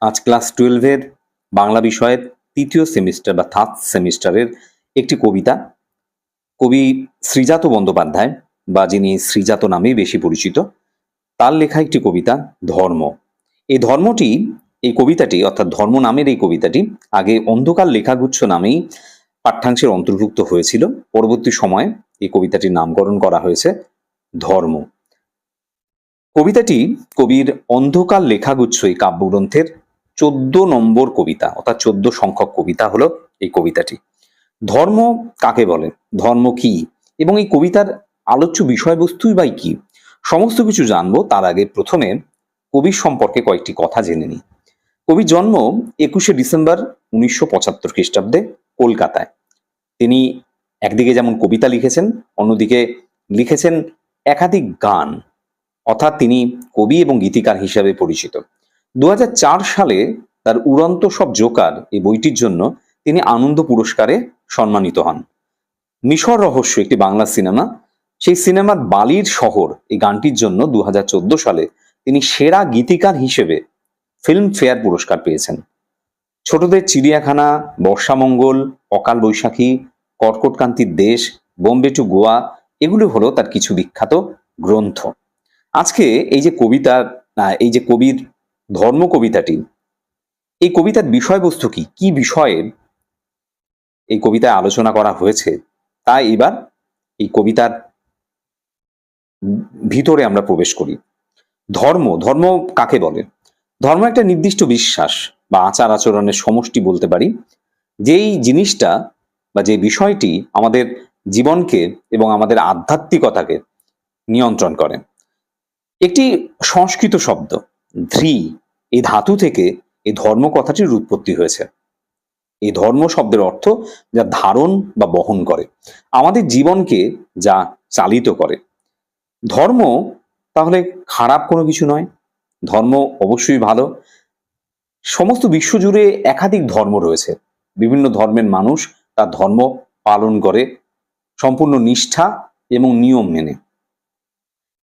আজ ক্লাস 12-এর বাংলা বিষয়ের তৃতীয় সেমিস্টার বা থার্ড সেমিস্টারের একটি কবিতা। কবি শ্রীজাত বন্দ্যোপাধ্যায়, বা যিনি শ্রীজাত নামেই বেশি পরিচিত, তার লেখা একটি কবিতা ধর্ম। এই কবিতাটি অর্থাৎ ধর্ম নামের এই কবিতাটি আগে অন্ধকার লেখাগুচ্ছ নামেই পাঠ্যাংশের অন্তর্ভুক্ত হয়েছিল। পরবর্তী সময়ে এই কবিতাটির নামকরণ করা হয়েছে ধর্ম। কবিতাটি কবির অন্ধকার লেখাগুচ্ছ এই কাব্যগ্রন্থের 14 নম্বর কবিতা, অর্থাৎ 14 সংখ্যক কবিতা হলো এই কবিতাটি। ধর্ম কাকে বলে, ধর্ম কি, এবং এই কবিতার আলোচ্য বিষয়বস্তুই বা কি, সমস্ত কিছু জানবো তার আগে প্রথমে কবির সম্পর্কে কয়েকটি কথা জেনে নিই। কবির জন্ম 21শে ডিসেম্বর 1975 খ্রিস্টাব্দে কলকাতায়। তিনি একদিকে যেমন কবিতা লিখেছেন, অন্যদিকে লিখেছেন একাধিক গান, অর্থাৎ তিনি কবি এবং গীতিকার হিসাবে পরিচিত। 2004 সালে তার উড়ন্ত সব জোকার এই বইটির জন্য তিনি আনন্দ পুরস্কারে সম্মানিত হন। মিশর রহস্য একটি বাংলা সিনেমা, সেই সিনেমার বালির শহর এই গানটির জন্য 2014 সালে তিনি সেরা গীতিকার হিসেবে ফিল্মফেয়ার পুরস্কার পেয়েছেন। ছোটদের চিড়িয়াখানা, বর্ষামঙ্গল, অকাল বৈশাখী, কর্কটক্রান্তির দেশ, বোম্বে টু গোয়া, এগুলো হলো তার কিছু বিখ্যাত গ্রন্থ। আজকে এই যে কবির ধর্ম কবিতাটি, এই কবিতার বিষয়বস্তু কি, কি বিষয়ে এই কবিতায় আলোচনা করা হয়েছে, তাই এবার এই কবিতার ভিতরে আমরা প্রবেশ করি। ধর্ম কাকে বলে? ধর্ম একটা নির্দিষ্ট বিশ্বাস বা আচার আচরণের সমষ্টি বলতে পারি, যেই জিনিসটা বা যে বিষয়টি আমাদের জীবনকে এবং আমাদের আধ্যাত্মিকতাকে নিয়ন্ত্রণ করে। একটি সংস্কৃত শব্দ ধ্রি, এই ধাতু থেকে এই ধর্ম কথাটির উৎপত্তি হয়েছে। এই ধর্ম শব্দের অর্থ যা ধারণ বা বহন করে, আমাদের জীবনকে যা চালিত করে। ধর্ম তাহলে খারাপ কোনো কিছু নয়, ধর্ম অবশ্যই ভালো। সমস্ত বিশ্বজুড়ে একাধিক ধর্ম রয়েছে, বিভিন্ন ধর্মের মানুষ তার ধর্ম পালন করে সম্পূর্ণ নিষ্ঠা এবং নিয়ম মেনে।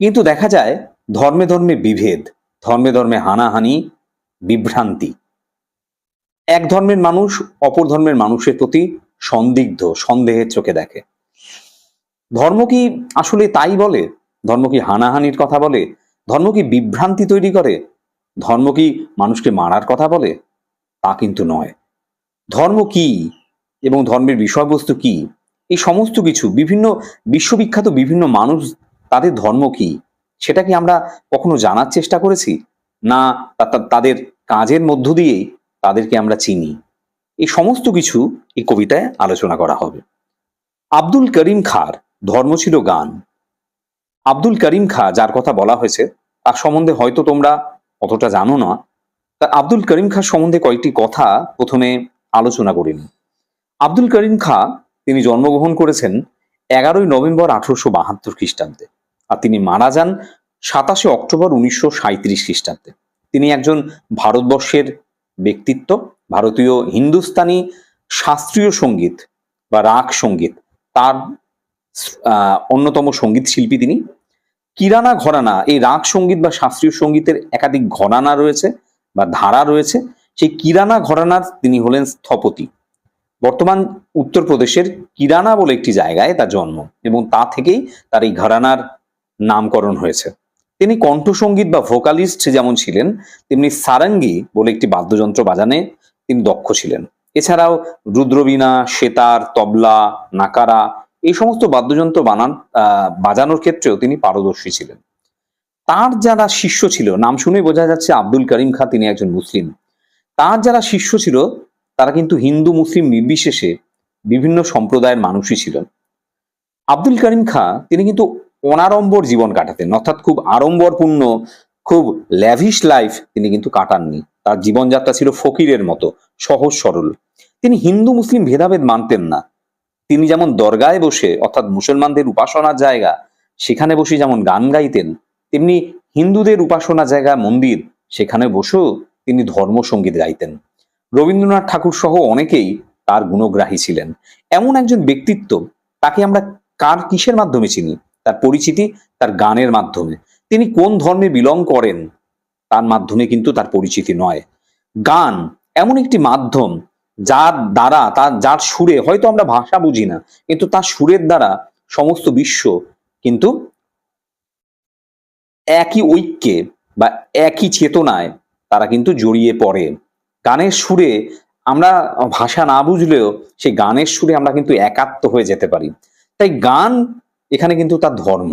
কিন্তু দেখা যায় ধর্মে ধর্মে বিভেদ, ধর্মে ধর্মে হানাহানি, বিভ্রান্তি। এক ধর্মের মানুষ অপর ধর্মের মানুষের প্রতি সন্দিগ্ধ, সন্দেহের চোখে দেখে। ধর্ম কি আসলে তাই বলে? ধর্ম কি হানাহানির কথা বলে? ধর্ম কি বিভ্রান্তি তৈরি করে? ধর্ম কি মানুষকে মারার কথা বলে? তা কিন্তু নয়। ধর্ম কি এবং ধর্মের বিষয়বস্তু কি, এই সমস্ত কিছু বিভিন্ন বিশ্ববিখ্যাত বিভিন্ন মানুষ তাদের ধর্ম কি, সেটা কি আমরা কখনো জানার চেষ্টা করেছি? না তাদের কাজের মধ্য দিয়েই তাদেরকে আমরা চিনি? এই সমস্ত কিছু এই কবিতায় আলোচনা করা হবে। আব্দুল করিম খাঁর ধর্ম ছিল গান। আব্দুল করিম খাঁ যার কথা বলা হয়েছে তার সম্বন্ধে হয়তো তোমরা অতটা জানো না। তা আব্দুল করিম খাঁ সম্বন্ধে কয়েকটি কথা প্রথমে আলোচনা করিনি। আব্দুল করিম খাঁ তিনি জন্মগ্রহণ করেছেন 11ই নভেম্বর 1872 খ্রিস্টাব্দে, আর তিনি মারা যান 27শে অক্টোবর 1937 খ্রিস্টাব্দে। তিনি একজন ভারতবর্ষের ব্যক্তিত্ব, ভারতীয় হিন্দুস্তানি শাস্ত্রীয় সঙ্গীত বা রাগ সঙ্গীত তার অন্যতম সঙ্গীত শিল্পী তিনি। কিরানা ঘরানা, এই রাগ সঙ্গীত বা শাস্ত্রীয় সঙ্গীতের একাধিক ঘরানা রয়েছে বা ধারা রয়েছে, সেই কিরানা ঘরানার তিনি হলেন স্থপতি। বর্তমান উত্তরপ্রদেশের কিরানা বলে একটি জায়গায় তার জন্ম, এবং তা থেকেই তার এই ঘরানার নামকরণ হয়েছে। তিনি কণ্ঠসঙ্গীত বা ভোকালিস্ট যেমন ছিলেন, তেমনি সারাঙ্গি বলে একটি বাদ্যযন্ত্র বাজানে তিনি দক্ষ ছিলেন। এছাড়াও রুদ্রবীণা, সেতার, তবলা, নাকারা, এই সমস্ত বাদ্যযন্ত্র বাজানোর ক্ষেত্রেও তিনি পারদর্শী ছিলেন। তার যারা শিষ্য ছিল, নাম শুনেই বোঝা যাচ্ছে আব্দুল করিম খাঁ তিনি একজন মুসলিম। তার যারা শিষ্য ছিল তারা কিন্তু হিন্দু মুসলিম নির্বিশেষে বিভিন্ন সম্প্রদায়ের মানুষই ছিলেন। আব্দুল করিম খাঁ তিনি কিন্তু অনাড়ম্বর জীবন কাটাতেন, অর্থাৎ খুব আড়ম্বরপূর্ণ, খুব ল্যাভিশ লাইফ তিনি কিন্তু কাটাননি। তার জীবনযাত্রা ছিল ফকিরের মতো সহজ সরল। তিনি হিন্দু মুসলিম ভেদাভেদ মানতেন না। তিনি যেমন দরগায় বসে, অর্থাৎ মুসলমানদের উপাসনার জায়গা, সেখানে বসে যেমন গান গাইতেন, তেমনি হিন্দুদের উপাসনা জায়গা মন্দির, সেখানে বসেও তিনি ধর্ম সঙ্গীত গাইতেন। রবীন্দ্রনাথ ঠাকুর সহ অনেকেই তার গুণগ্রাহী ছিলেন। এমন একজন ব্যক্তিত্ব, তাকে আমরা কিসের মাধ্যমে চিনি? তার পরিচিতি তার গানের মাধ্যমে। তিনি কোন ধর্মে বিলং করেন তার মাধ্যমে কিন্তু তার পরিচিতি নয়। গান এমন একটি মাধ্যম যার দ্বারা যার সুরে হয়তো আমরা ভাষা বুঝি না, কিন্তু তার সুরের দ্বারা সমস্ত বিশ্ব কিন্তু একই ঐক্যে বা একই চেতনায় তারা কিন্তু জড়িয়ে পড়ে। গানের সুরে আমরা ভাষা না বুঝলেও সেই গানের সুরে আমরা কিন্তু একাত্ম হয়ে যেতে পারি। তাই গান এখানে কিন্তু তার ধর্ম,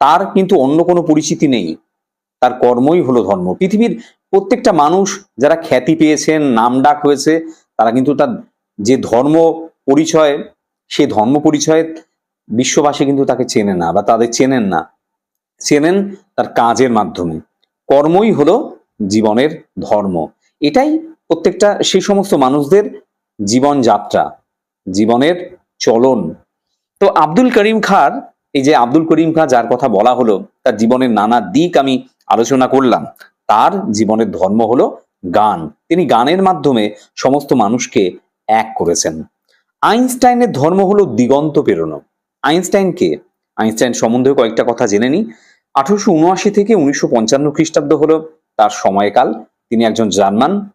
তার কিন্তু অন্য কোনো পরিচিতি নেই, তার কর্মই হলো ধর্ম। পৃথিবীর প্রত্যেকটা মানুষ যারা খ্যাতি পেয়েছেন, নামডাক হয়েছে, তারা কিন্তু তার যে ধর্ম পরিচয়, সেই ধর্ম পরিচয়ে বিশ্ববাসী কিন্তু তাকে চেনে না বা তাদের চেনেন না, চেনেন তার কাজের মাধ্যমে। কর্মই হলো জীবনের ধর্ম। এটাই প্রত্যেকটা সেই সমস্ত মানুষদের জীবনযাত্রা, জীবনের চলন। তো আব্দুল করিম খাঁর, এই যে আব্দুল করিম খাঁ যার কথা বলা হলো, তার জীবনের নানা দিক আমি আলোচনা করলাম, তার জীবনের ধর্ম হলো গান। তিনি গানের মাধ্যমে সমস্ত মানুষকে এক করেছেন। আইনস্টাইনের ধর্ম হলো দিগন্ত পেরোনো। আইনস্টাইন কে? আইনস্টাইন সম্বন্ধে কয়েকটা কথা জেনে নিই। 1879 থেকে 1955 খ্রিস্টাব্দ হলো তার সময়কাল। তিনি একজন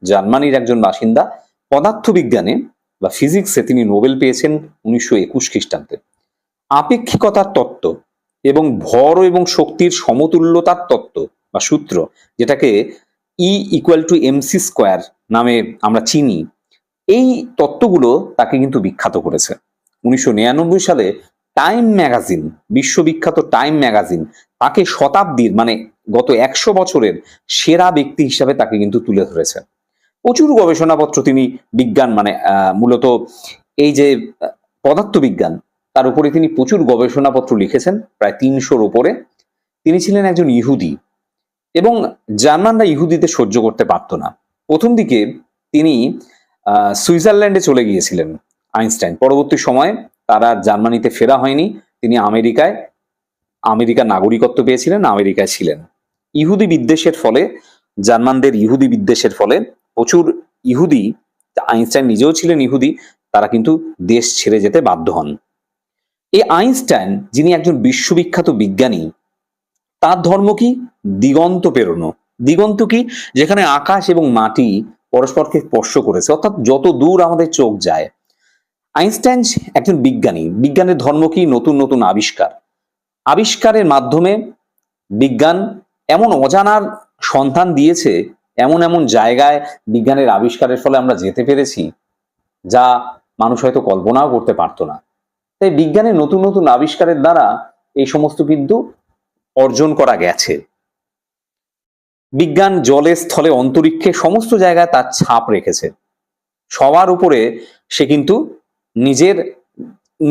জার্মানির একজন বাসিন্দা। পদার্থবিজ্ঞানে বা ফিজিক্সে তিনি নোবেল পেয়েছেন 1921 খ্রিস্টাব্দে। আপেক্ষিকতার তত্ত্ব এবং ভর এবং শক্তির সমতুল্যতার তত্ত্ব বা সূত্র, যেটাকে E=mc² নামে আমরা চিনি, এই তত্ত্বগুলো তাকে কিন্তু বিখ্যাত করেছে। 1999 সালে টাইম ম্যাগাজিন, বিশ্ববিখ্যাত টাইম ম্যাগাজিন, তাকে শতাব্দীর মানে গত 100 বছরের সেরা ব্যক্তি হিসাবে তাকে কিন্তু তুলে ধরেছে। প্রচুর গবেষণাপত্র তিনি বিজ্ঞান মানে মূলত এই যে পদার্থবিজ্ঞান, তার উপরে তিনি প্রচুর গবেষণাপত্র লিখেছেন, প্রায় 300-র উপরে। তিনি ছিলেন একজন ইহুদি এবং জার্মানরা ইহুদিদের সহ্য করতে পারত না। প্রথম দিকে তিনি সুইজারল্যান্ডে চলে গিয়েছিলেন আইনস্টাইন। পরবর্তী সময়ে তারা জার্মানিতে ফেরা হয়নি, তিনি আমেরিকার নাগরিকত্ব পেয়েছিলেন, আমেরিকায় ছিলেন। ইহুদি বিদ্বেষের ফলে, জার্মানদের ইহুদি বিদ্বেষের ফলে প্রচুর ইহুদি, আইনস্টাইন নিজেও ছিলেন ইহুদি, তারা কিন্তু দেশ ছেড়ে যেতে বাধ্য হন। এই আইনস্টাইন, যিনি একজন বিশ্ববিখ্যাত বিজ্ঞানী, তার ধর্ম কি? দিগন্ত পেরোনো। দিগন্ত কি? যেখানে আকাশ এবং মাটি পরস্পরকে স্পর্শ করেছে, অর্থাৎ যত দূর আমাদের চোখ যায়। আইনস্টাইন একজন বিজ্ঞানী, বিজ্ঞানের ধর্ম কি? নতুন নতুন আবিষ্কার। আবিষ্কারের মাধ্যমে বিজ্ঞান এমন অজানার সন্ধান দিয়েছে, এমন এমন জায়গায় বিজ্ঞানের আবিষ্কারের ফলে আমরা যেতে পেরেছি যা মানুষ হয়তো কল্পনাও করতে পারতো না। তাই বিজ্ঞানের নতুন নতুন আবিষ্কারের দ্বারা এই সমস্ত কিন্তু অর্জন করা গেছে। বিজ্ঞান জলে, স্থলে, অন্তরিক্ষে সমস্ত জায়গায় তার ছাপ রেখেছে। সবার উপরে সে কিন্তু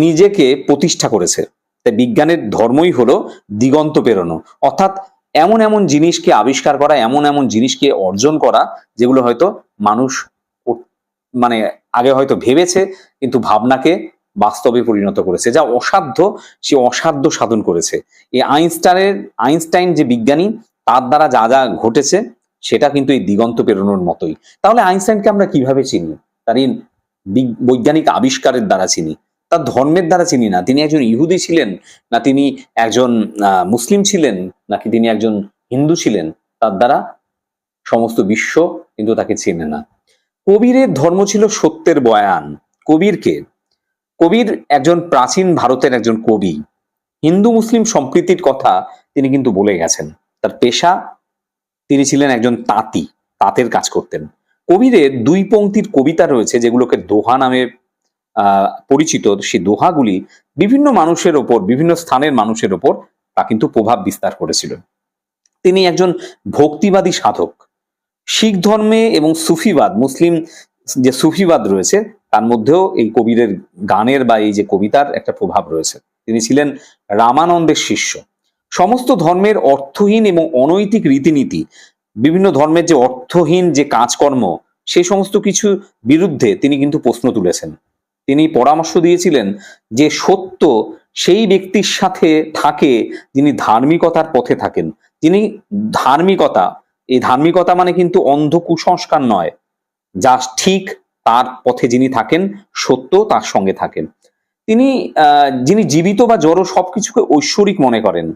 নিজেকে প্রতিষ্ঠা করেছে। তাই বিজ্ঞানের ধর্মই হলো দিগন্ত পেরোনো, অর্থাৎ এমন এমন জিনিসকে আবিষ্কার করা, এমন এমন জিনিসকে অর্জন করা যেগুলো হয়তো মানুষ মানে আগে হয়তো ভেবেছে, কিন্তু ভাবনাকে বাস্তবে পরিণত করেছে। যা অসাধ্য, সে অসাধ্য সাধন করেছে। এই আইনস্টাইন যে বিজ্ঞানী, তার দ্বারা যা যা ঘটেছে সেটা কিন্তু এই দিগন্ত পেরোনোর মতোই। তাহলে আইনস্টাইনকে আমরা কিভাবে চিনি? তার এই বৈজ্ঞানিক আবিষ্কারের দ্বারা চিনি, তার ধর্মের দ্বারা চিনি না। তিনি একজন ইহুদি ছিলেন, না তিনি একজন মুসলিম ছিলেন, নাকি তিনি একজন হিন্দু ছিলেন, তার দ্বারা সমস্ত বিশ্ব কিন্তু তাকে চেনে না। কবিরের ধর্ম ছিল সত্যের বয়ান। কবির কে? কবির একজন প্রাচীন ভারতের একজন কবি। হিন্দু মুসলিম সম্প্রীতির কথা তিনি কিন্তু বলে গেছেন। তার পেশা, তিনি ছিলেন একজন তাঁতি, তাঁতের কাজ করতেন। কবিরের 2 পংক্তির কবিতা রয়েছে যেগুলোকে দোহা নামে পরিচিত। সেই দোহাগুলি বিভিন্ন মানুষের ওপর, বিভিন্ন স্থানের মানুষের ওপর তা কিন্তু প্রভাব বিস্তার করেছিল। তিনি একজন ভক্তিবাদী সাধক। শিখ ধর্মে এবং সুফিবাদ, মুসলিম যে সুফিবাদ রয়েছে, তার মধ্যেও এই কবিরের গানের বা এই যে কবিতার একটা প্রভাব রয়েছে। তিনি ছিলেন রামানন্দের শিষ্য। সমস্ত ধর্মের অর্থহীন এবং অনৈতিক রীতিনীতি, বিভিন্ন ধর্মের যে অর্থহীন যে কাজকর্ম, সেই সমস্ত কিছু বিরুদ্ধে তিনি কিন্তু প্রশ্ন তুলেছেন। তিনি পরামর্শ দিয়েছিলেন যে সত্য সেই ব্যক্তির সাথে থাকে যিনি ধার্মিকতার পথে থাকেন। যিনি ধার্মিকতা, এই ধার্মিকতা মানে কিন্তু অন্ধ কুসংস্কার নয়, যা ঠিক তার পথে যিনি থাকেন, সত্য তার সঙ্গে থাকেন। তিনি যিনি জীবিত বা জড় সবকিছুকে ঐশ্বরিক মনে করেন।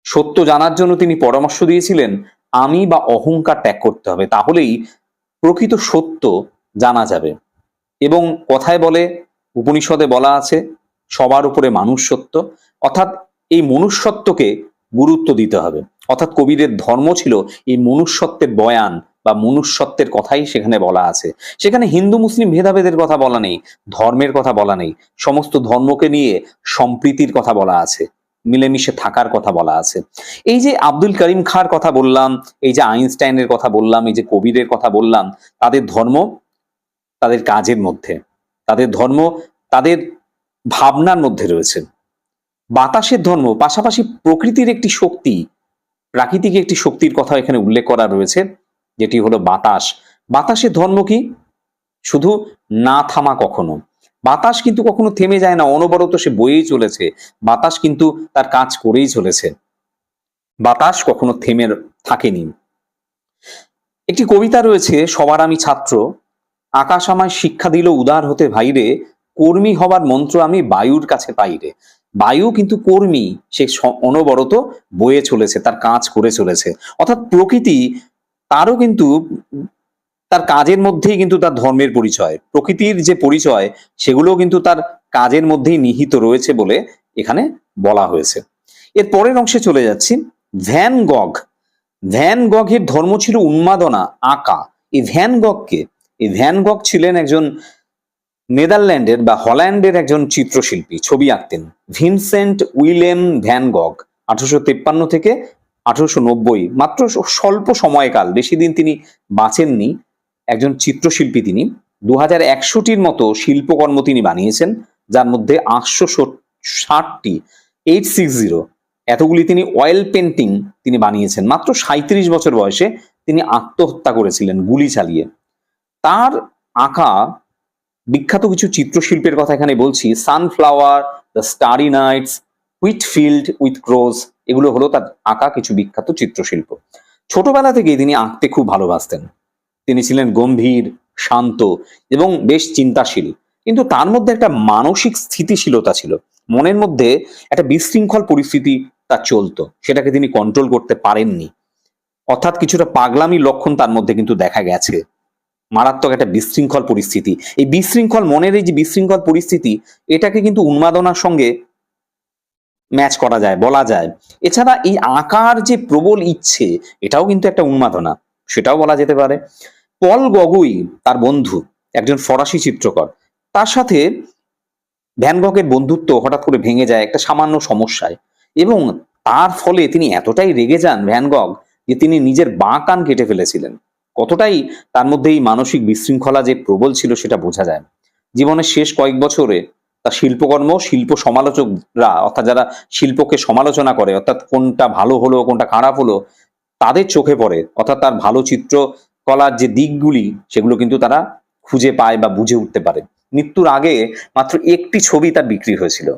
সত্য জানার জন্য তিনি পরামর্শ দিয়েছিলেন আমি বা অহংকার ত্যাগ করতে হবে, তাহলেই প্রকৃত সত্য জানা যাবে। এবং কথায় বলে, উপনিষদে বলা আছে, সবার উপরে মানুষ সত্য, অর্থাৎ এই মনুষ্যত্বকে গুরুত্ব দিতে হবে। অর্থাৎ কবিরের ধর্ম ছিল এই মনুষ্যত্বের বয়ান বা মনুষ্যত্বের কথাই সেখানে বলা আছে। সেখানে হিন্দু মুসলিম ভেদাভেদের কথা বলা নেই, ধর্মের কথা বলা নেই, সমস্ত ধর্মকে নিয়ে সম্প্রীতির কথা বলা আছে, মিলেমিশে থাকার কথা বলা আছে। এই যে আব্দুল করিম খাঁর কথা বললাম, এই যে আইনস্টাইনের কথা বললাম, এই যে কবিরের কথা বললাম, তাদের ধর্ম তাদের কাজের মধ্যে, তাদের ধর্ম তাদের ভাবনার মধ্যে রয়েছে। বাতাসের ধর্ম পাশাপাশি প্রকৃতির একটি শক্তি, প্রাকৃতিক একটি শক্তির কথা এখানে উল্লেখ করা রয়েছে, যেটি হলো বাতাস। বাতাসের ধর্ম কি? শুধু না থামা কখনো। বাতাস কিন্তু কখনো থেমে যায় না, অনবরত সে বয়েই চলেছে। বাতাস কিন্তু তার কাজ করেই চলেছে, বাতাস কখনো থেমে থাকেনি। একটি কবিতা রয়েছে, সবার আমি ছাত্র, আকাশ আমায় শিক্ষা দিল উদার হতে ভাইরে, কর্মী হবার মন্ত্র আমি বায়ুর কাছে পাইরে। বায়ু কিন্তু কর্মী, সে অনবরত বয়ে চলেছে, তার কাজ করে চলেছে। অর্থাৎ প্রকৃতি, তারও কিন্তু তার কাজের মধ্যেই কিন্তু তার ধর্মের পরিচয়, প্রকৃতির যে পরিচয় সেগুলো কিন্তু তার কাজের মধ্যেই নিহিত রয়েছে বলে এখানে বলা হয়েছে। এর পরের অংশে চলে যাচ্ছি। ভ্যান গগ, ভ্যান গগের ধর্ম ছিল উন্মাদনা, আঁকা। এই ভ্যান গগকে, এই ভ্যান গগ ছিলেন একজন নেদারল্যান্ডের বা হল্যান্ডের একজন চিত্রশিল্পী, ছবি আঁকতেন। ভিনসেন্ট উইলেম ভ্যান গগ 1853 থেকে 1890, মাত্র স্বল্প সময়কাল, বেশি দিন তিনি বাঁচেননি, একজন চিত্রশিল্পী তিনি। 2100টির মতো শিল্পকর্ম তিনি বানিয়েছেন, যার মধ্যে 860টি, 860 এতগুলি তিনি অয়েল পেন্টিং তিনি বানিয়েছেন। মাত্র 37 বছর বয়সে তিনি আত্মহত্যা করেছিলেন গুলি চালিয়ে। তার আঁকা বিখ্যাত কিছু চিত্রশিল্পের কথা এখানে বলছি। Sunflower, the starry nights, wheatfield with crows, এগুলো হলো তার আঁকা কিছু বিখ্যাত চিত্রশিল্প। ছোটবেলা থেকেই তিনি আঁকতে খুব ভালোবাসতেন। তিনি ছিলেন গম্ভীর, শান্ত এবং বেশ চিন্তাশীল, কিন্তু তার মধ্যে একটা মানসিক স্থিতিশীলতা ছিল। মনের মধ্যে একটা বিশৃঙ্খল পরিস্থিতি তার চলতো, সেটাকে তিনি কন্ট্রোল করতে পারেননি। অর্থাৎ কিছুটা পাগলামির লক্ষণ তার মধ্যে কিন্তু দেখা গেছে। মারাত্মক একটা বিশৃঙ্খল পরিস্থিতি, এই বিশৃঙ্খল মনের এই যে বিশৃঙ্খল পরিস্থিতি, এটাকে কিন্তু উন্মাদনার সঙ্গে ম্যাচ করা যায়, বলা যায়। এছাড়া এই আঁকার যে প্রবল ইচ্ছে, এটাও কিন্তু একটা উন্মাদনা, সেটাও বলা যেতে পারে। পল গগুই, তার বন্ধু, একজন ফরাসি চিত্রকর, তার সাথে ভ্যান গগের বন্ধুত্ব হঠাৎ করে ভেঙে যায় একটা সামান্য সমস্যায়, এবং তার ফলে তিনি এতটাই রেগে যান ভ্যান গগ, যে তিনি নিজের বাঁ কান কেটে ফেলেছিলেন। কতটাই তার মধ্যে এই মানসিক বিশৃঙ্খলা যে প্রবল ছিল সেটা বোঝা যায়। জীবনের শেষ কয়েক বছরে তার শিল্পকর্ম, শিল্প সমালোচকরা, অর্থাৎ যারা শিল্পকে সমালোচনা করে, অর্থাৎ কোনটা ভালো হলো কোনটা খারাপ হলো, তাদের চোখে পড়ে, অর্থাৎ তার ভালো চিত্রকলার যে দিকগুলি সেগুলো কিন্তু তারা খুঁজে পায় বা বুঝে উঠতে পারে। মৃত্যুর আগে মাত্র একটি ছবি তার বিক্রি হয়েছিল,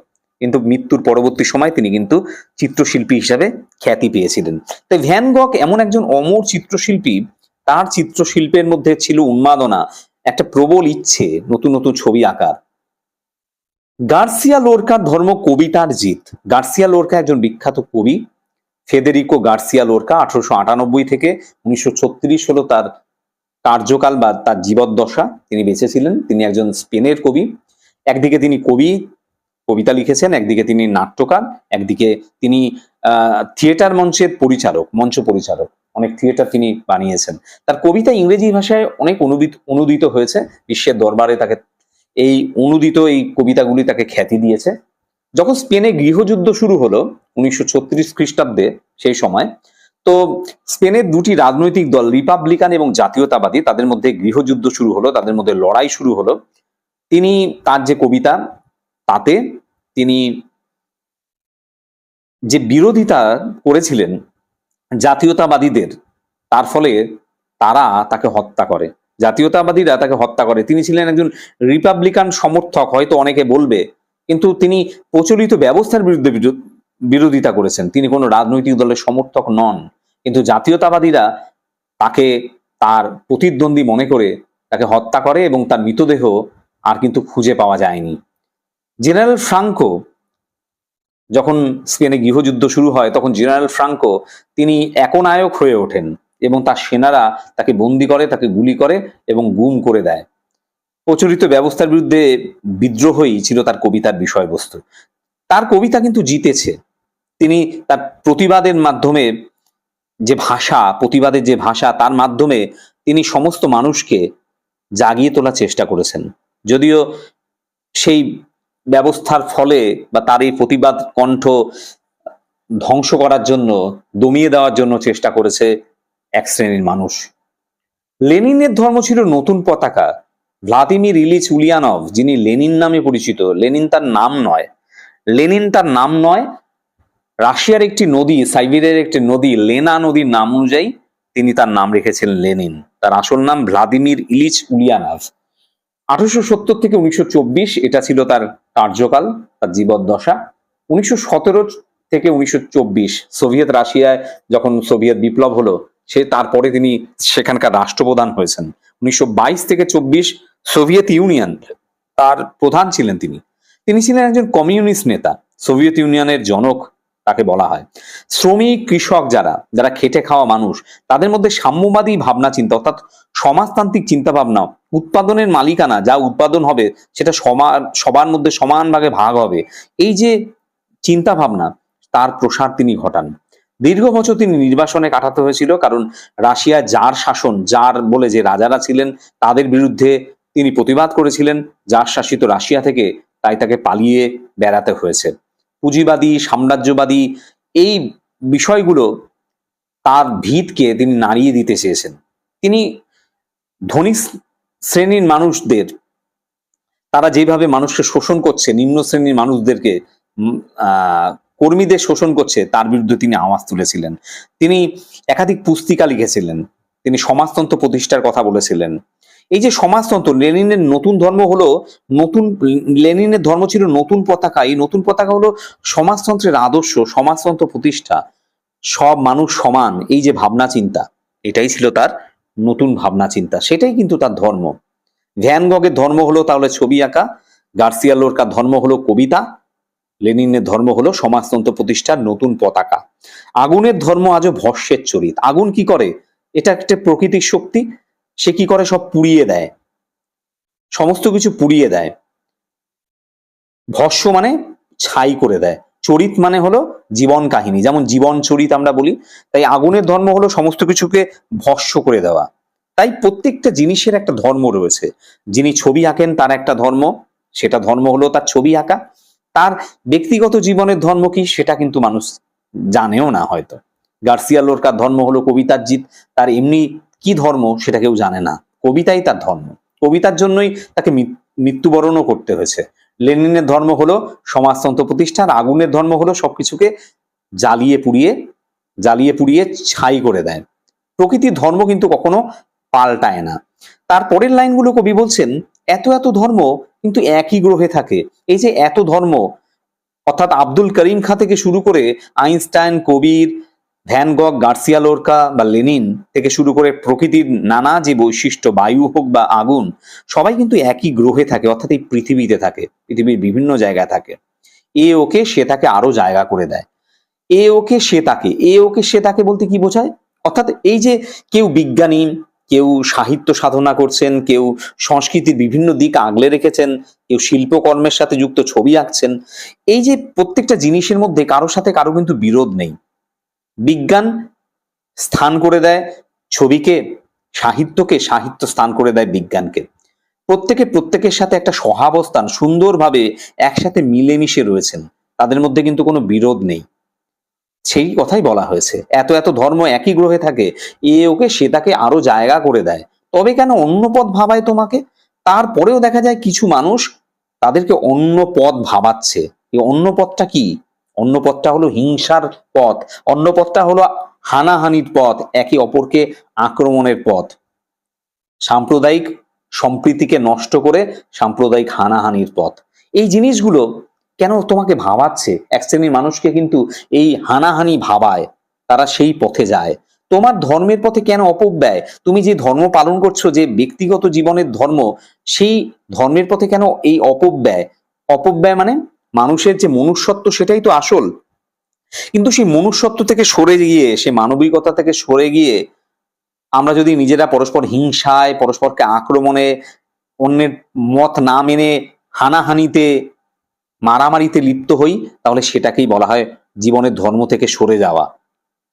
কিন্তু মৃত্যুর পরবর্তী সময় তিনি কিন্তু চিত্রশিল্পী হিসাবে খ্যাতি পেয়েছিলেন। তাই ভ্যান গগ এমন একজন অমর চিত্রশিল্পী, তার চিত্রশিল্পের মধ্যে ছিল উন্মাদনা, একটা প্রবল ইচ্ছে নতুন নতুন ছবি আঁকার। গার্সিয়া লোরকার ধর্ম কবিতার জিত। গার্সিয়া লোরকা একজন বিখ্যাত কবি, ফেদেরিকো গার্সিয়া লোরকা। 1898 থেকে 1936 হলো তার কার্যকাল বা তার জীবদ্দশা, তিনি বেঁচে ছিলেন। তিনি একজন স্পেনের কবি। একদিকে তিনি কবি, কবিতা লিখেছেন, একদিকে তিনি নাট্যকার, একদিকে তিনি থিয়েটার মঞ্চের পরিচালক, মঞ্চ পরিচালক, অনেক থিয়েটার তিনি বানিয়েছেন। তার কবিতা ইংরেজি ভাষায় অনেক অনুদিত হয়েছে, বিশ্বের দরবারে তাকে এই অনুদিত এই কবিতাগুলি তাকে খ্যাতি দিয়েছে। যখন স্পেনে গৃহযুদ্ধ শুরু হলো 1936 খ্রিস্টাব্দে, সেই সময় তো স্পেনের দুটি রাজনৈতিক দল, রিপাবলিকান এবং জাতীয়তাবাদী, তাদের মধ্যে গৃহযুদ্ধ শুরু হলো, তাদের মধ্যে লড়াই শুরু হলো। তিনি তার যে কবিতা, তাতে তিনি যে বিরোধিতা করেছিলেন জাতীয়তাবাদীদের, তার ফলে তারা তাকে হত্যা করে, জাতীয়তাবাদীরা তাকে হত্যা করে। তিনি ছিলেন একজন রিপাবলিকান সমর্থক, হয়তো অনেকে বলবে, কিন্তু তিনি প্রচলিত ব্যবস্থার বিরুদ্ধে বিরোধিতা করেছেন। তিনি কোনো রাজনৈতিক দলের সমর্থক নন, কিন্তু জাতীয়তাবাদীরা তাকে তার প্রতিদ্বন্দ্বী মনে করে তাকে হত্যা করে, এবং তার মৃতদেহ আর কিন্তু খুঁজে পাওয়া যায়নি। জেনারেল ফ্রাঙ্কো, যখন স্পেনে গৃহযুদ্ধ শুরু হয়, তখন জেনারেল ফ্রাঙ্কো তিনি একনায়ক হয়ে ওঠেন। এবং তার সেনারা তাকে বন্দি করে, তাকে গুলি করে এবং গুম করে দেয়। প্রচলিত ব্যবস্থার বিরুদ্ধে বিদ্রোহই ছিল তার কবিতার বিষয়বস্তু। তার কবিতা কিন্তু জিতেছে। তিনি তার প্রতিবাদের মাধ্যমে যে ভাষা, প্রতিবাদের যে ভাষা, তার মাধ্যমে তিনি সমস্ত মানুষকে জাগিয়ে তোলার চেষ্টা করেছেন। যদিও সেই ব্যবস্থার ফলে বা তার এই প্রতিবাদ কণ্ঠ ধ্বংস করার জন্য, দমিয়ে দেওয়ার জন্য চেষ্টা করেছে এক শ্রেণীর মানুষ। লেনিনের ধর্ম ছিল নতুন পতাকা। ভ্লাদিমির ইলিচ উলিয়ানভ, যিনি লেনিন নামে পরিচিত, লেনিন তার নাম নয়, লেনিন তার নাম নয়, রাশিয়ার একটি নদী, সাইবেরিয়ার একটি নদী, লেনা নদীর নাম অনুযায়ী তিনি তার নাম রেখেছেন লেনিন। তার আসল নাম ভ্লাদিমির ইলিচ উলিয়ানভ। 1870 থেকে 1924 এটা ছিল তার কার্যকাল, তার জীবদ্দশা। 1917 থেকে 1924 সোভিয়েত রাশিয়ায় যখন সোভিয়েত বিপ্লব হলো, তারপরে তিনি সেখানকার রাষ্ট্রপ্রধান হয়েছেন। 1922 থেকে 24 সোভিয়েত ইউনিয়ন তার প্রধান ছিলেন তিনি। তিনি ছিলেন একজন কমিউনিস্ট নেতা, সোভিয়েত ইউনিয়নের জনক তাকে বলা হয়। শ্রমিক, কৃষক, যারা যারা খেটে খাওয়া মানুষ, তাদের মধ্যে সাম্যবাদী ভাবনা চিন্তা, অর্থাৎ সমাজতান্ত্রিক চিন্তা ভাবনা, উৎপাদনের মালিকানা, যা উৎপাদন হবে সেটা সবার মধ্যে সমান ভাগে ভাগ হবে, এই যে চিন্তা ভাবনা, তার প্রসার তিনি ঘটান। দীর্ঘ বছর তিনি নির্বাসনে কাটাতে হয়েছিল, কারণ রাশিয়ায় জার শাসন, জার বলে যে রাজারা ছিলেন তাদের বিরুদ্ধে তিনি প্রতিবাদ করেছিলেন জার শাসিত রাশিয়া থেকে, তাই তাকে পালিয়ে বেড়াতে হয়েছে। পুঁজিবাদী, সাম্রাজ্যবাদী এই বিষয়গুলো তার ভিতকে তিনি নাড়িয়ে দিতে চেয়েছেন। তিনি ধনী শ্রেণীর মানুষদের, তারা যেভাবে মানুষকে শোষণ করছে, নিম্ন শ্রেণীর মানুষদেরকে, কর্মীদের শোষণ করছে, তার বিরুদ্ধে তিনি আওয়াজ তুলেছিলেন। তিনি একাধিক পুস্তিকা লিখেছিলেন, তিনি সমাজতন্ত্র প্রতিষ্ঠার কথা বলেছিলেন। এই যে সমাজতন্ত্র, লেনিনের নতুন ধর্ম হলো লেনিনের ধর্ম ছিল নতুন পতাকা। এই নতুন পতাকা হলো সমাজতন্ত্রের আদর্শ, সমাজতন্ত্র প্রতিষ্ঠা, সব মানুষ সমান, এই যে ভাবনা চিন্তা, এটাই ছিল তার নতুন ভাবনা চিন্তা, সেটাই কিন্তু তার ধর্ম। ভ্যান গগের ধর্ম হলো তাহলে ছবি আঁকা, গার্সিয়া লোরকার ধর্ম হলো কবিতা, লেনিনের ধর্ম হলো সমাজতন্ত্র প্রতিষ্ঠার নতুন পতাকা। আগুনের ধর্ম আজও ভস্যের চরিত। আগুন কি করে? এটা একটা প্রকৃতির শক্তি, সে কি করে? সব পুড়িয়ে দেয়, সমস্ত কিছু পুড়িয়ে দেয়। ভস্য মানে ছাই করে দেয়, চরিত মানে হলো জীবন কাহিনী, যেমন জীবন চরিত আমরা বলি। তাই আগুনের ধর্ম হলো সমস্ত কিছুকে ভস্য করে দেওয়া। তাই প্রত্যেকটা জিনিসের একটা ধর্ম রয়েছে। যিনি ছবি আঁকেন তার একটা ধর্ম, সেটা ধর্ম হলো তার ছবি আঁকা। তার ব্যক্তিগত জীবনের ধর্ম কি, সেটা কিন্তু মানুষ জানেও না হয়তো। গার্সিয়া লোরকার ধর্ম হলো কবিতার জিত, তার এমনি কি ধর্ম সেটা কেউ জানে না, কবিতাই তার ধর্ম, কবিতার জন্যই তাকে মৃত্যুবরণও করতে হয়েছে। লেনিনের ধর্ম হলো সমাজতন্ত্র প্রতিষ্ঠার, আগুনের ধর্ম হলো সবকিছুকে জ্বালিয়ে পুড়িয়ে ছাই করে দেয়। প্রকৃতির ধর্ম কিন্তু কখনো পাল্টায় না। তার পরের লাইনগুলো কবি বলছেন, এত এত ধর্ম কিন্তু একই গ্রহে থাকে। এই যে এত ধর্ম, অর্থাৎ আব্দুল করিম খাঁ থেকে শুরু করে আইনস্টাইন, কবির, ভ্যান গগ, গার্সিয়া লোরকা বা লেনিন থেকে শুরু করে প্রকৃতির নানা যে বৈশিষ্ট্য, বায়ু হোক বা আগুন, সবাই কিন্তু একই গ্রহে থাকে, অর্থাৎ এই পৃথিবীতে থাকে, পৃথিবীর বিভিন্ন জায়গায় থাকে। এ ওকে সে তাকে আরো জায়গা করে দেয়। এ ওকে সে তাকে, এ ওকে সে তাকে বলতে কি বোঝায়? অর্থাৎ এই যে কেউ বিজ্ঞানী, কেউ সাহিত্য সাধনা করছেন, কেউ সংস্কৃতির বিভিন্ন দিক আগলে রেখেছেন, কেউ শিল্পকর্মের সাথে যুক্ত ছবি আঁকছেন, এই যে প্রত্যেকটা জিনিসের মধ্যে কারোর সাথে কারো কিন্তু বিরোধ নেই। বিজ্ঞান স্থান করে দেয় ছবিকে, সাহিত্যকে, সাহিত্য স্থান করে দেয় বিজ্ঞানকে। প্রত্যেকের সাথে একটা সহাবস্থান, সুন্দরভাবে একসাথে মিলেমিশে রয়েছেন, তাদের মধ্যে কিন্তু কোনো বিরোধ নেই। সেই কথাই বলা হয়েছে, এত এত ধর্ম একই গ্রহে থাকে, এ ওকে সে তাকে আরো জায়গা করে দেয়। তবে কেন অন্য পথ ভাবায় তোমাকে? তারপরেও দেখা যায় কিছু মানুষ তাদেরকে অন্য পথ ভাবাচ্ছে। এই অন্য পথটা কি? অন্য পথটা হলো হিংসার পথ, অন্য পথটা হলো হানাহানির পথ, একে অপরকে আক্রমণের পথ, সাম্প্রদায়িক সম্প্রীতিকে নষ্ট করে সাম্প্রদায়িক হানাহানির পথ। এই জিনিসগুলো কেন তোমাকে ভাবাচ্ছে? এক শ্রেণীর মানুষকে কিন্তু এই হানাহানি ভাবায়, তারা সেই পথে যায়। তোমার ধর্মের পথে কেন অপব্যয়? তুমি যে ধর্ম পালন করছো, যে ব্যক্তিগত জীবনের ধর্ম, সেই ধর্মের পথে কেন এই অপব্যয়? অপব্যয় মানে মানুষের যে মনুষ্যত্ব, সেটাই তো আসল। কিন্তু সেই মনুষ্যত্ব থেকে সরে গিয়ে, সে মানবিকতা থেকে সরে গিয়ে আমরা যদি নিজেরা পরস্পর হিংসায়, পরস্পরকে আক্রমণে, অন্যের মত না মেনে হানাহানিতে, মারামারিতে লিপ্ত হই, তাহলে সেটাকেই বলা হয় জীবনের ধর্ম থেকে সরে যাওয়া।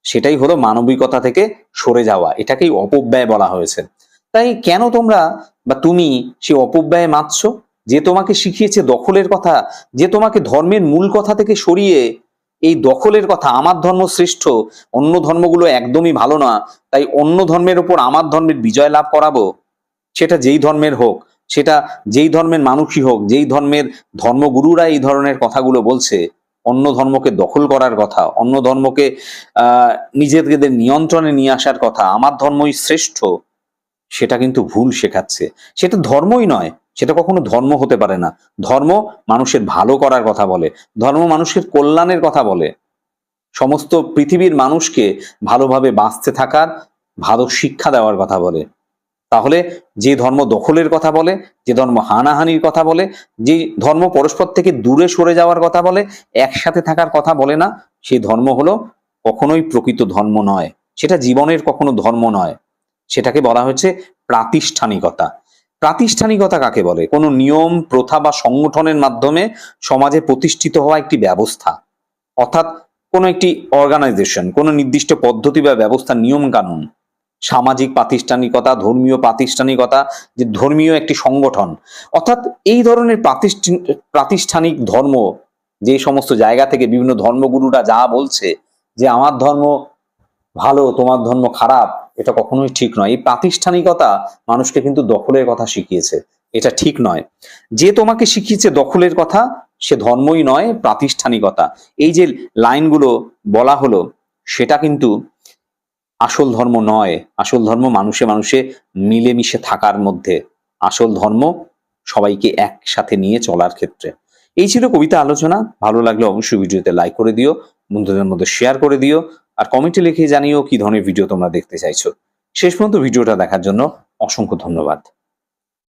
সেটাই হলো মানবিকতা থেকে সরে যাওয়া, এটাকেই অপব্যয় বলা হয়েছে। তাই কেন তোমরা বা তুমি সে অপব্যয় মাতছো? যে তোমাকে শিখিয়েছে দখলের কথা, যে তোমাকে ধর্মের মূল কথা থেকে সরিয়ে এই দখলের কথা, আমার ধর্ম শ্রেষ্ঠ, অন্য ধর্মগুলো একদমই ভালো না, তাই অন্য ধর্মের উপর আমার ধর্মের বিজয় লাভ করাবো, সেটা যেই ধর্মের হোক, সেটা যেই ধর্মের মানুষই হোক, যেই ধর্মের ধর্মগুরুরা এই ধরনের কথাগুলো বলছে, অন্য ধর্মকে দখল করার কথা, অন্য ধর্মকে নিজেদের নিয়ন্ত্রণে নিয়ে আসার কথা, আমার ধর্মই শ্রেষ্ঠ, সেটা কিন্তু ভুল শেখাচ্ছে। সেটা ধর্মই নয়, সেটা কখনো ধর্ম হতে পারে না। ধর্ম মানুষের ভালো করার কথা বলে, ধর্ম মানুষের কল্যাণের কথা বলে, সমস্ত পৃথিবীর মানুষকে ভালোভাবে বাঁচতে থাকার ভালো শিক্ষা দেওয়ার কথা বলে। তাহলে যে ধর্ম দখলের কথা বলে, যে ধর্ম হানাহানির কথা বলে, যে ধর্ম পরস্পর থেকে দূরে সরে যাওয়ার কথা বলে, একসাথে থাকার কথা বলে না, সেই ধর্ম হলো কখনোই প্রকৃত ধর্ম নয়, সেটা জীবনের কখনো ধর্ম নয়। সেটাকে বলা হচ্ছে প্রাতিষ্ঠানিকতা। প্রাতিষ্ঠানিকতা কাকে বলে? কোনো নিয়ম, প্রথা বা সংগঠনের মাধ্যমে সমাজে প্রতিষ্ঠিত হওয়া একটি ব্যবস্থা, অর্থাৎ কোনো একটি অর্গানাইজেশন, কোনো নির্দিষ্ট পদ্ধতি বা ব্যবস্থা, নিয়ম কানুন। সামাজিক প্রাতিষ্ঠানিকতা, ধর্মীয় প্রাতিষ্ঠানিকতা, যে ধর্মীয় একটি সংগঠন, অর্থাৎ এই ধরনের প্রাতিষ্ঠানিক ধর্ম, যে সমস্ত জায়গা থেকে বিভিন্ন ধর্মগুরুরা যা বলছে যে আমার ধর্ম ভালো, তোমার ধর্ম খারাপ, এটা কখনোই ঠিক নয়। এই প্রাতিষ্ঠানিকতা মানুষকে কিন্তু দখলের কথা শিখিয়েছে, এটা ঠিক নয়। যে তোমাকে শিখিয়েছে দখলের কথা, সে ধর্মই নয়, প্রাতিষ্ঠানিকতা। এই যে লাইনগুলো বলা হলো, সেটা কিন্তু আসল ধর্ম নয়। আসল ধর্ম মানুষে মানুষে মিলেমিশে থাকার মধ্যে, আসল ধর্ম সবাইকে একসাথে নিয়ে চলার ক্ষেত্রে। এই ছিল কবিতা আলোচনা। ভালো লাগলে অবশ্যই ভিডিওতে লাইক করে দিও, বন্ধুদের মধ্যে শেয়ার করে দিও, আর কমেন্টে লিখে জানিও কি ধরনের ভিডিও তোমরা দেখতে চাইছো। শেষ পর্যন্ত ভিডিওটা দেখার জন্য অসংখ্য ধন্যবাদ।